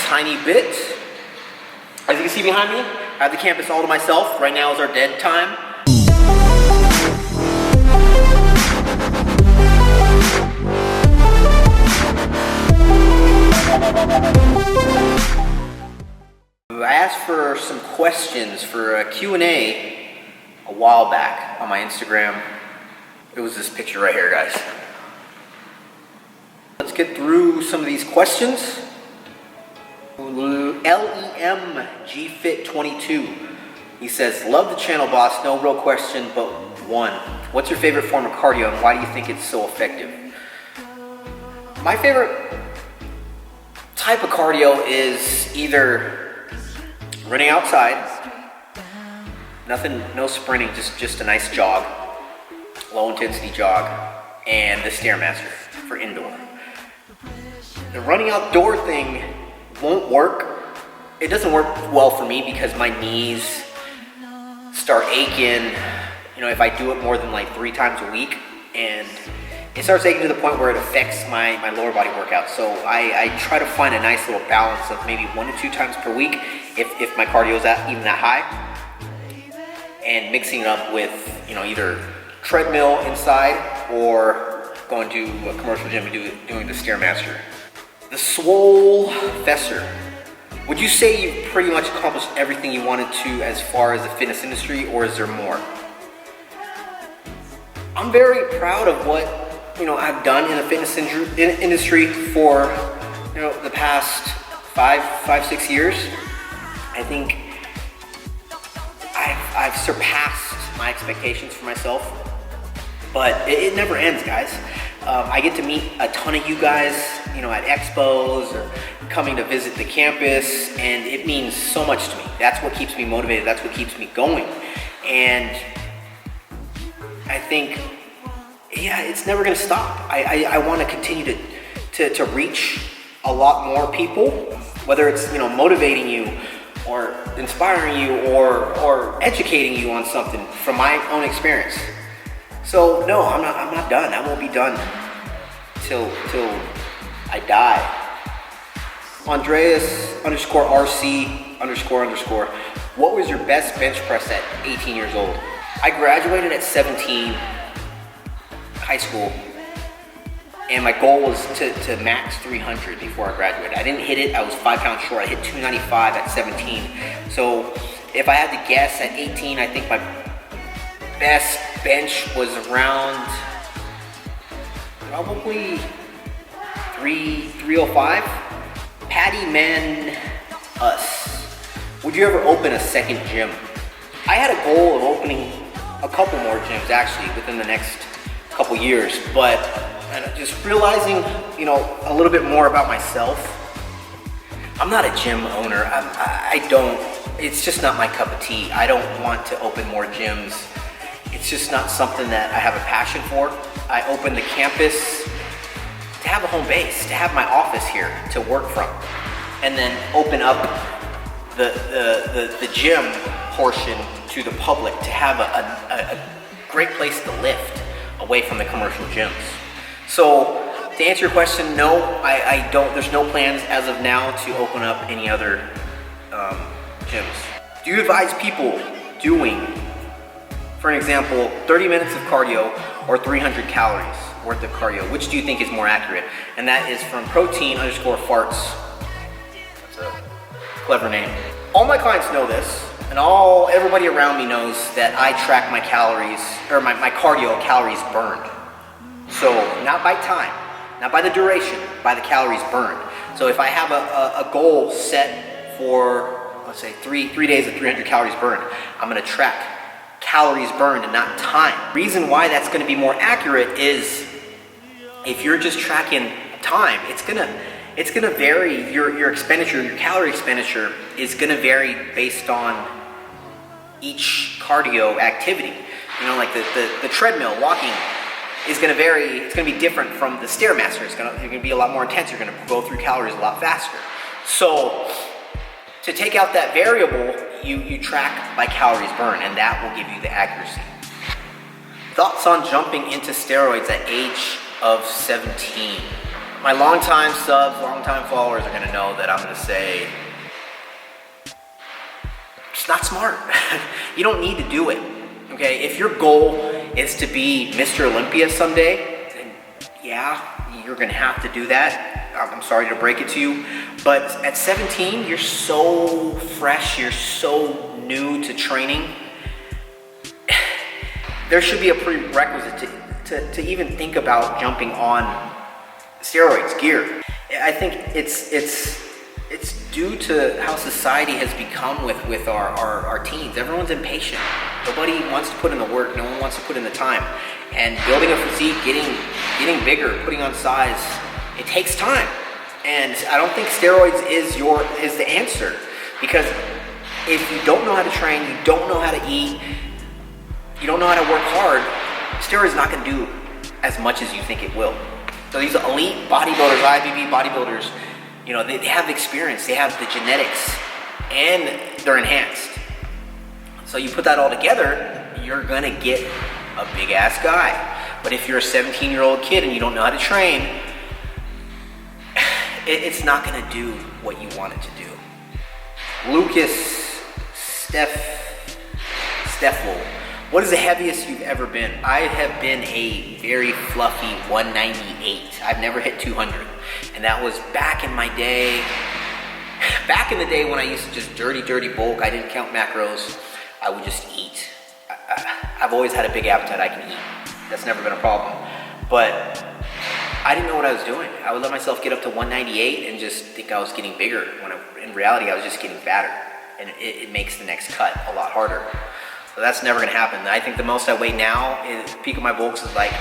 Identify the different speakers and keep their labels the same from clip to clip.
Speaker 1: tiny bit. As you can see behind me, I have the campus all to myself. Right now is our dead time. I asked for some questions for a Q&A a while back on my Instagram. It was this picture right here, guys. Let's get through some of these questions. LEMGFit22. He says, love the channel, boss. No real question, but one. What's your favorite form of cardio and why do you think it's so effective? My favorite type of cardio is either running outside, no sprinting, just a nice jog, low intensity jog, and the Stairmaster for indoor. The running outdoor thing won't work. It doesn't work well for me because my knees start aching, if I do it more than like 3 times a week, and it starts aching to the point where it affects my lower body workout. So I try to find a nice little balance of maybe 1 to 2 times per week if my cardio is even that high, and mixing it up with either treadmill inside or going to a commercial gym and doing the Stairmaster. The Swole Fesser. Would you say you've pretty much accomplished everything you wanted to as far as the fitness industry, or is there more? I'm very proud of what I've done in the fitness industry for the past 5-6 years. I think I've surpassed my expectations for myself, but it never ends, guys. I get to meet a ton of you guys, at expos or coming to visit the campus, and it means so much to me. That's what keeps me motivated. That's what keeps me going. And I think, it's never gonna stop. I want to continue to reach a lot more people, whether it's motivating you or inspiring you or educating you on something from my own experience. So no, I'm not done. I won't be done till I die. Andreas_RC__. What was your best bench press at 18 years old? I graduated at 17, high school, and my goal was to max 300 before I graduated. I didn't hit it. I was 5 pounds short. I hit 295 at 17. So if I had to guess at 18, I think my best bench was around probably 305. Patty Man Us. Would you ever open a second gym? I had a goal of opening a couple more gyms actually within the next couple years, but just realizing, a little bit more about myself. I'm not a gym owner. It's just not my cup of tea. I don't want to open more gyms. It's just not something that I have a passion for. I opened the campus to have a home base, to have my office here to work from, and then open up the gym portion to the public to have a great place to lift away from the commercial gyms. So to answer your question, no, I don't. There's no plans as of now to open up any other gyms. Do you advise people doing, for example, 30 minutes of cardio or 300 calories worth of cardio? Which do you think is more accurate? And that is from protein_farts. That's a clever name. All my clients know this, and everybody around me knows that I track my calories, or my cardio calories burned. So not by time, not by the duration, by the calories burned. So if I have a goal set for, let's say, three days of 300 calories burned, I'm gonna track calories burned and not time. Reason why that's gonna be more accurate is if you're just tracking time, it's gonna vary. Your expenditure, your calorie expenditure is gonna vary based on each cardio activity. Like the treadmill, walking is gonna vary. It's gonna be different from the Stairmaster. It's gonna be a lot more intense. You're gonna go through calories a lot faster. So to take out that variable, you track by calories burned, and that will give you the accuracy. Thoughts on jumping into steroids at age of 17? My longtime subs, longtime followers are gonna know that I'm gonna say, it's not smart. You don't need to do it, okay? If your goal is to be Mr. Olympia someday, then yeah, you're gonna have to do that. I'm sorry to break it to you, but at 17, you're so fresh, you're so new to training. There should be a prerequisite to even think about jumping on steroids, gear. I think it's due to how society has become with our teens. Everyone's impatient. Nobody wants to put in the work. No one wants to put in the time. And building a physique, getting bigger, putting on size, it takes time. And I don't think steroids is the answer, because if you don't know how to train, you don't know how to eat, you don't know how to work hard, steroids not going to do as much as you think it will. So these elite bodybuilders, IFBB bodybuilders, you know, they have the experience, they have the genetics, and they're enhanced. So you put that all together, you're gonna get a big ass guy. But if you're a 17-year-old kid and you don't know how to train, it's not gonna do what you want it to do. Lucas Steffel, what is the heaviest you've ever been? I have been a very fluffy 198. I've never hit 200. And that was back in my day. Back in the day when I used to just dirty bulk. I didn't count macros. I would just eat. I've always had a big appetite. I can eat. That's never been a problem. But I didn't know what I was doing. I would let myself get up to 198 and just think I was getting bigger, when in reality I was just getting fatter. And it makes the next cut a lot harder. So that's never gonna happen. I think the most I weigh now, is peak of my bulks is like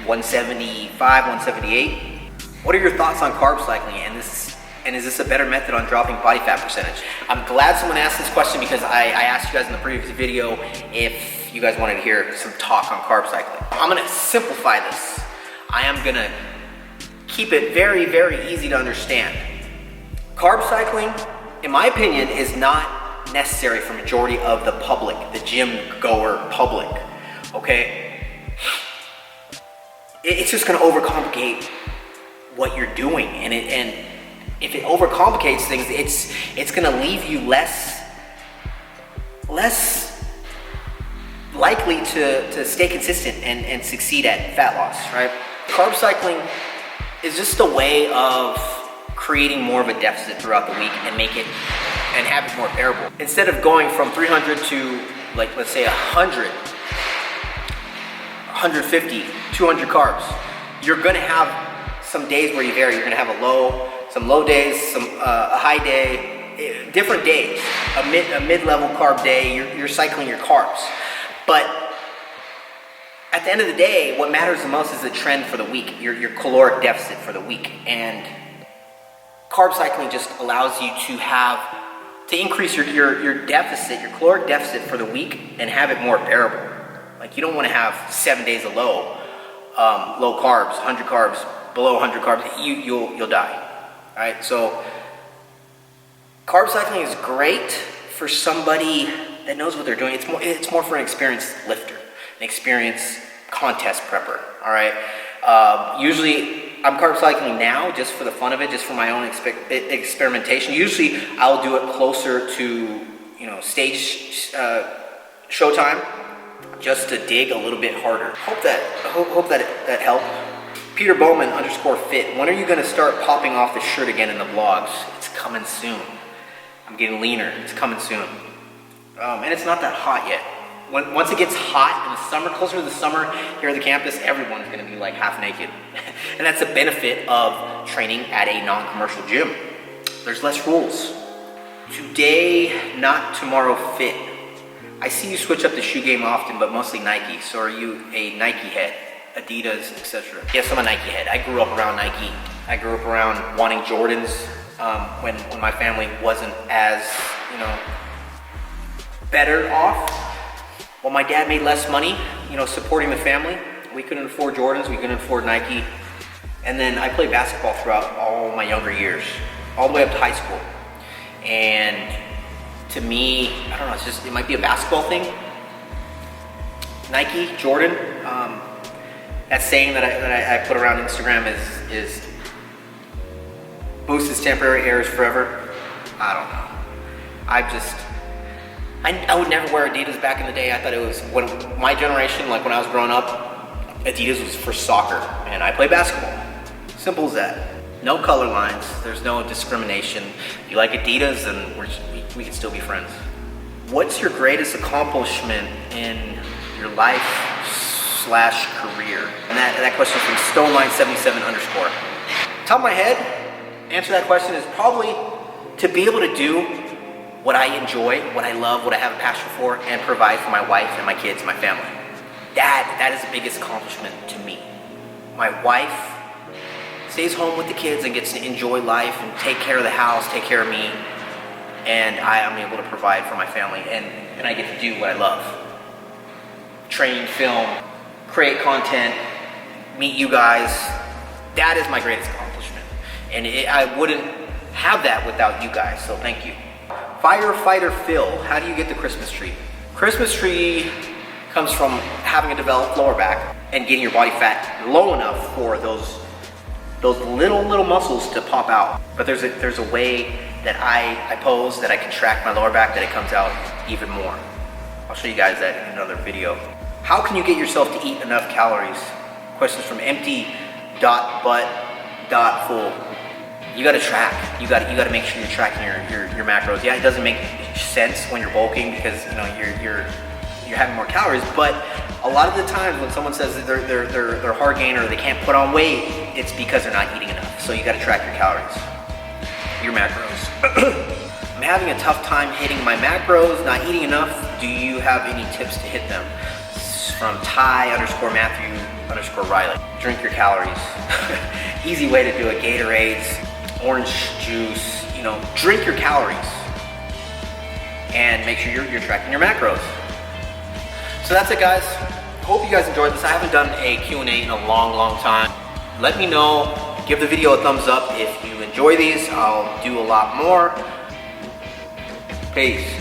Speaker 1: 175, 178. What are your thoughts on carb cycling? And is this a better method on dropping body fat percentage? I'm glad someone asked this question, because I asked you guys in the previous video if you guys wanted to hear some talk on carb cycling. I'm gonna simplify this. I am gonna keep it very, very easy to understand. Carb cycling, in my opinion, is not necessary for majority of the public, the gym goer public, okay? It's just gonna overcomplicate what you're doing, and if it overcomplicates things, it's gonna leave you less likely to stay consistent and succeed at fat loss, right? Carb cycling is just a way of creating more of a deficit throughout the week and have it more bearable. Instead of going from 300 to, like, let's say 100, 150, 200 carbs, you're gonna have some days where you vary. You're gonna have some low days, a high day, different days, a mid-level carb day. You're cycling your carbs. But at the end of the day, what matters the most is the trend for the week, your caloric deficit for the week. And carb cycling just allows you to increase your deficit, your caloric deficit for the week, and have it more bearable. Like, you don't want to have 7 days of low carbs, 100 carbs, below 100 carbs. You'll die. All right. So carb cycling is great for somebody that knows what they're doing. It's more for an experienced lifter, an experienced contest prepper. All right. Usually, I'm carb cycling now just for the fun of it, just for my own experimentation. Usually, I'll do it closer to, stage showtime, just to dig a little bit harder. Hope that helped. Peter Bowman _fit. When are you gonna start popping off the shirt again in the vlogs? It's coming soon. I'm getting leaner. It's coming soon. And it's not that hot yet. Once it gets hot in the summer, closer to the summer here at the campus, everyone's gonna be like half naked. And that's a benefit of training at a non-commercial gym. There's less rules. Today, not tomorrow fit. I see you switch up the shoe game often, but mostly Nike. So are you a Nike head? Adidas, etc. Yes, I'm a Nike head. I grew up around Nike. I grew up around wanting Jordans when my family wasn't as, better off. Well, my dad made less money, supporting the family. We couldn't afford Jordans, we couldn't afford Nike. And then I played basketball throughout all my younger years, all the way up to high school. And to me, I don't know, it might be a basketball thing. Nike, Jordan, that saying that I put around Instagram is boost is temporary, air is forever. I don't know. I would never wear Adidas back in the day. I thought it was, when my generation, like when I was growing up, Adidas was for soccer, and I play basketball. Simple as that. No color lines, there's no discrimination. If you like Adidas, then we can still be friends. What's your greatest accomplishment in your life / career? And that question is from Stoneline77 _. Top of my head, answer that question is probably to be able to do what I enjoy, what I love, what I have a passion for, and provide for my wife and my kids and my family. That is the biggest accomplishment to me. My wife stays home with the kids and gets to enjoy life and take care of the house, take care of me, and I am able to provide for my family, and I get to do what I love. Train, film, create content, meet you guys. That is my greatest accomplishment. And I wouldn't have that without you guys, so thank you. Firefighter Phil, how do you get the Christmas tree? Christmas tree comes from having a developed lower back and getting your body fat low enough for those little muscles to pop out. But there's a way that I pose that I contract my lower back that it comes out even more. I'll show you guys that in another video. How can you get yourself to eat enough calories? Questions from empty.butt.full. You gotta track. You gotta make sure you're tracking your macros. Yeah, it doesn't make sense when you're bulking because you're having more calories, but a lot of the times when someone says that they're hard gainer or they can't put on weight, it's because they're not eating enough. So you gotta track your calories, your macros. I'm having a tough time hitting my macros, not eating enough. Do you have any tips to hit them? This is from Ty_Matthew_Riley. Drink your calories. Easy way to do it. Gatorades, orange juice, drink your calories and make sure you're tracking your macros. So that's it, guys. Hope you guys enjoyed this. I haven't done a Q&A in a long time. Let me know. Give the video a thumbs up if you enjoy these. I'll do a lot more. Peace.